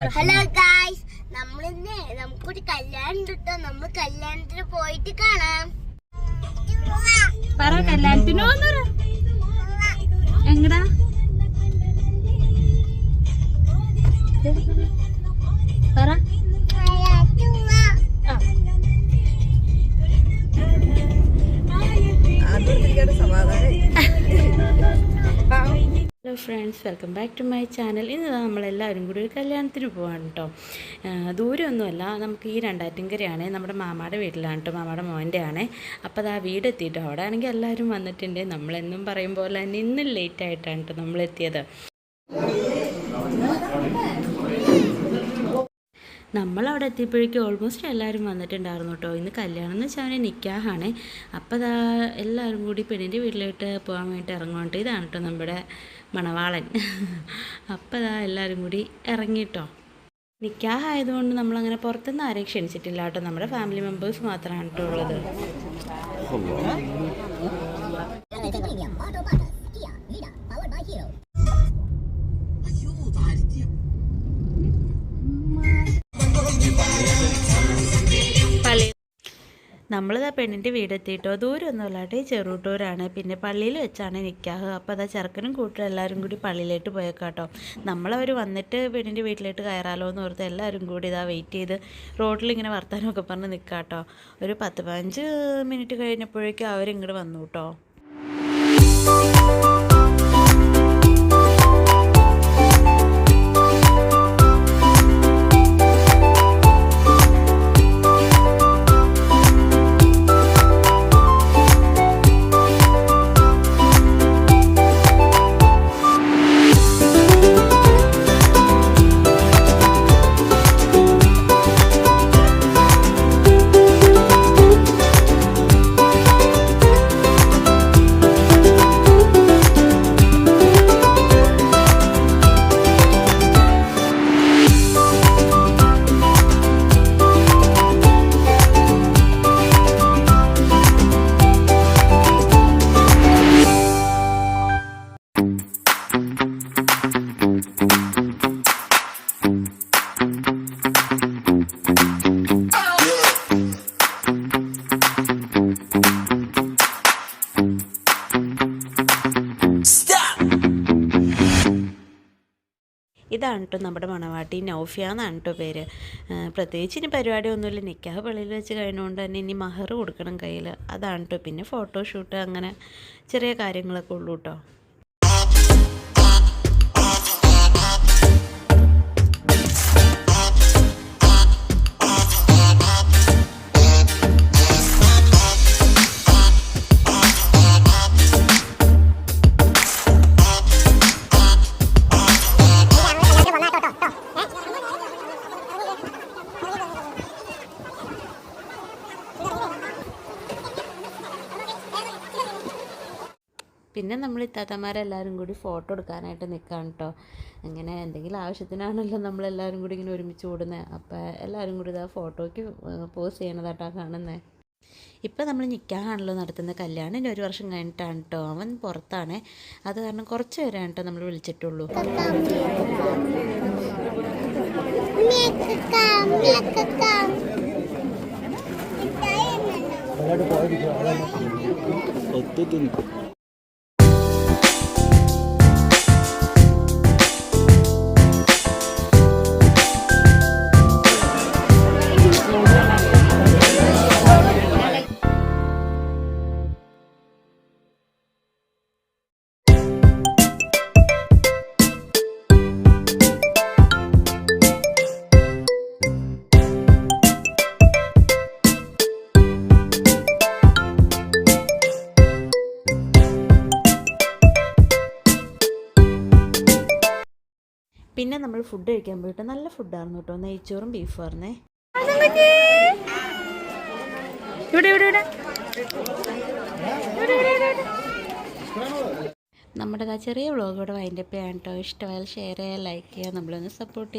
Hello guys, നമുക്കൊരു കല്യാണം കിട്ടോ. നമ്മൾ കല്യാണത്തിന് പോയിട്ട് കാണാം. പറ കല്യാണത്തിനോ എങ്ങടാ? പറ hello friends, welcome back to my channel. ഇന്ന് നമ്മളെല്ലാവരും കൂടി ഒരു കല്യാണത്തിന് പോവാണ് കേട്ടോ. ദൂരമൊന്നുമല്ല, നമുക്ക് ഈ രണ്ടാറ്റിൻകരയാണ്, നമ്മുടെ മാമാടെ വീട്ടിലാണ് കേട്ടോ, മാമാടെ മോൻ്റെ ആണ്. അപ്പോൾ അത് ആ വീടെത്തിയിട്ടോ. അവിടെ ആണെങ്കിൽ എല്ലാവരും വന്നിട്ടുണ്ട്. നമ്മളെന്നും പറയും പോലെ തന്നെ ഇന്നും ലേറ്റായിട്ടാണ് കേട്ടോ നമ്മളെത്തിയത്. നമ്മളവിടെ എത്തിയപ്പോഴേക്കും ഓൾമോസ്റ്റ് എല്ലാവരും വന്നിട്ടുണ്ടായിരുന്നു കേട്ടോ. ഇന്ന് കല്യാണം എന്ന് വെച്ചാൽ അവന് നിക്കാഹാണ്. അപ്പോൾ അതാ എല്ലാവരും കൂടി പെണ്ണിൻ്റെ വീട്ടിലോട്ട് പോകാൻ വേണ്ടിയിട്ട് ഇറങ്ങുന്നുണ്ട്. ഇതാണ് കേട്ടോ നമ്മുടെ മണവാളൻ. അപ്പോൾ അതാ എല്ലാവരും കൂടി ഇറങ്ങിട്ടോ. നിക്കാഹായതുകൊണ്ട് നമ്മളങ്ങനെ പുറത്തുനിന്ന് ആരെയും ക്ഷണിച്ചിട്ടില്ല കേട്ടോ. നമ്മുടെ ഫാമിലി മെമ്പേഴ്സ് മാത്രമാണ് കേട്ടോ ഉള്ളത്. നമ്മളിതാ പെണ്ണിൻ്റെ വീടെത്തിയിട്ടോ. ദൂരമൊന്നുമില്ലാട്ടെ, ചെറുട്ടൂരാണ്. പിന്നെ പള്ളിയിൽ വെച്ചാണ് നിക്കാഹ്. അപ്പോൾ അതാ ചെറുക്കനും കൂട്ടും എല്ലാവരും കൂടി പള്ളിയിലേക്ക് പോയേക്കാട്ടോ. നമ്മളവർ വന്നിട്ട് പെണ്ണിൻ്റെ വീട്ടിലേക്ക് കയറാലോ എന്ന് ഓർത്ത് എല്ലാവരും കൂടി ഇതാ വെയിറ്റ് ചെയ്ത് റോഡിലിങ്ങനെ വർത്താനമൊക്കെ പറഞ്ഞ് നിൽക്കാട്ടോ. ഒരു 10-15 മിനിറ്റ് കഴിഞ്ഞപ്പോഴേക്കും അവരിങ്ങോട്ട് വന്നു കേട്ടോ. ഇതാണ് കേട്ടോ നമ്മുടെ മണവാട്ടി, നൗഫിയ എന്നാണ് കേട്ടോ പേര്. പ്രത്യേകിച്ച് ഇനി പരിപാടിയൊന്നുമില്ല. നിക്കാഹ് പള്ളിയിൽ വെച്ച് കഴിഞ്ഞുകൊണ്ട് തന്നെ ഇനി മഹർ കൊടുക്കണം കയ്യിൽ. അതാണ് കേട്ടോ. പിന്നെ ഫോട്ടോഷൂട്ട് അങ്ങനെ ചെറിയ കാര്യങ്ങളൊക്കെ ഉള്ളൂ കേട്ടോ. പിന്നെ നമ്മൾ ഇത്താത്തമാരെല്ലാവരും കൂടി ഫോട്ടോ എടുക്കാനായിട്ട് നിൽക്കുകയാണ് കേട്ടോ. അങ്ങനെ എന്തെങ്കിലും ആവശ്യത്തിനാണല്ലോ നമ്മളെല്ലാവരും കൂടി ഇങ്ങനെ ഒരുമിച്ച് കൂടുന്നത്. അപ്പോൾ എല്ലാവരും കൂടി ഇതാ ഫോട്ടോയ്ക്ക് പോസ് ചെയ്യണതായിട്ടാ കാണുന്നത്. ഇപ്പം നമ്മൾ നിക്കാഹാണല്ലോ നടത്തുന്നത്. കല്യാണം 1 വർഷം കഴിഞ്ഞിട്ടാണ് കേട്ടോ. അവൻ പുറത്താണ്. അത് കാരണം കുറച്ച് പേരാണ് കേട്ടോ നമ്മൾ വിളിച്ചിട്ടുള്ളൂ. പിന്നെ നമ്മൾ ഫുഡ് കഴിക്കാൻ പോയിട്ട് നല്ല ഫുഡായിരുന്നു കേട്ടോ. നെയ്ച്ചോറും ബീഫായിരുന്നേ. നമ്മുടെ ചെറിയ വ്ളോഗ് ഇവിടെ വൈൻഡപ്പ് ചെയ്യാൻ കേട്ടോ. ഇഷ്ടമായാൽ ഷെയർ ചെയ്യുക, ലൈക്ക് ചെയ്യുക, നമ്മളൊന്ന് സപ്പോർട്ട് ചെയ്യുക.